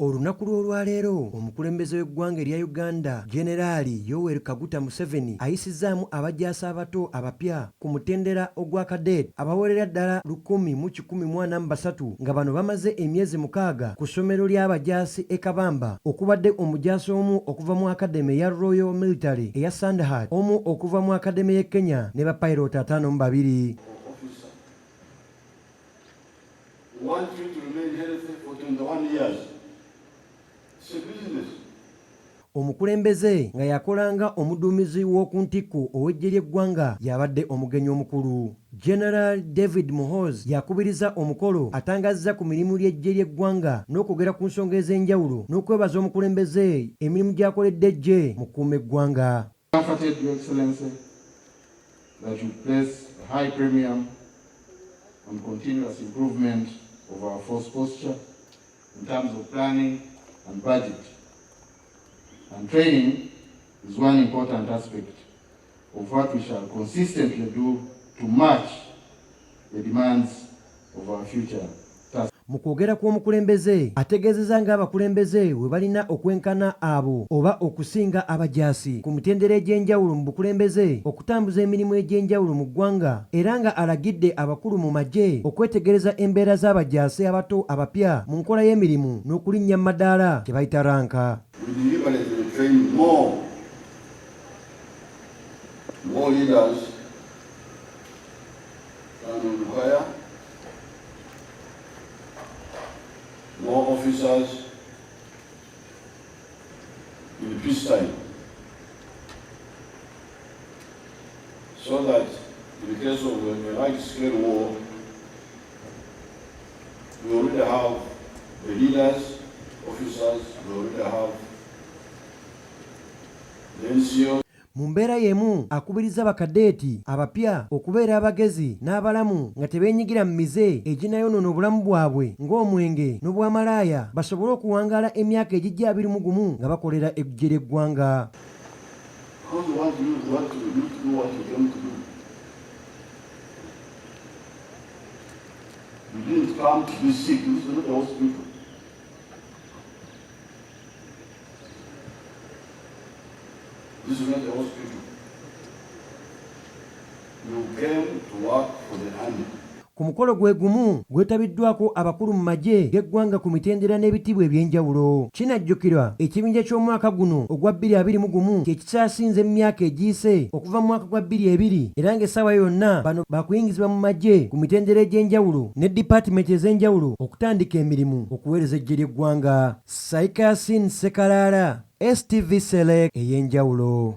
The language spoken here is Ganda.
Olunaku lw'olwaleero omukulembeze w'eggwanga erya Uganda Generali Yoweri Kaguta Museveni ayisizaamu abajaasi abato abapya ku mutendera ogwa Cadet abawerera ddala 1,143 nga bano bamaze emyezi 6 ku ssomero ly'abajaasi e Kabamba, okubadde omujaasi omu okuva mu akademi eya Royal Military eya Sandhurst, omu okuva mu akademi y'e Kenya ne bapayiroti 52. We want you to remain healthy for 21 years. Omukulembeze nga yakolanga omuduumizi w'oku ntikko ow'eggye ly'eggwanga yabadde omugenyi omukulu. General David Muhoozi yakubiriza omukolo atangazza ku mirimu ly'eggye ly'eggwanga n'okwogera ku nsonga ez'enjawulo n'okwebaza omukulembeze emirimu gy'akoledde eggye mu kukuuma eggwanga. Comforted, Your Excellency, that you place a high premium on continuous improvement of our force posture in terms of planning and budget. And training is one important aspect of what we shall consistently do to match the demands of our future. Mu kwogera kw'omukulembeze ategeezezza ng'abakulembeze we balina okwenkana abo oba okusinga abajaasi ku mitendera egy'enjawulo mu bukulembeze okutambuza emirimu egy'enjawulo mu ggwanga, era nga alagidde abakulu mu magye okwetegereza embeera z'abajaasi abato abapya mu nkola y'emirimu n'okulinnya mu madaala kye bayita ranka. More leaders than require, more officers in peacetime, so that in the case of a large-scale war, we already have the leaders, officers, we already have the NCO. Mu mbeera y'emu akubiriza bakadeeti abapya okubeera abagezi n'abalamu nga tebeenyigira mu mize eginayonoona obulamu bwabwe ng'omwenge n'obwamalaaya, basobole okuwangaala emyaka egijja 21 nga bakolera eggye ly'eggwanga. This is not the hospital. You came to work for the army. Ku mukolo gwe gumu gwetabiddwako abakulu mu magye g'eggwanga ku mitendera n'ebitiibwa eby'enjawulo. Kinajjukirwa ekibinja ky'omwaka guno ogwa 2021 kye kisaasinze mu myaka egiyise okuva mu mwaka gwa 2002, era ng'essaawa yonna bano bakuyingizibwa mu magye ku mitendera egy'enjawulo ne dipaatimenti ez'enjawulo okutandika emirimu okuweereza eggye ly'eggwanga. Saika Yasin Sekalaala, STV Select ey'enjawulo.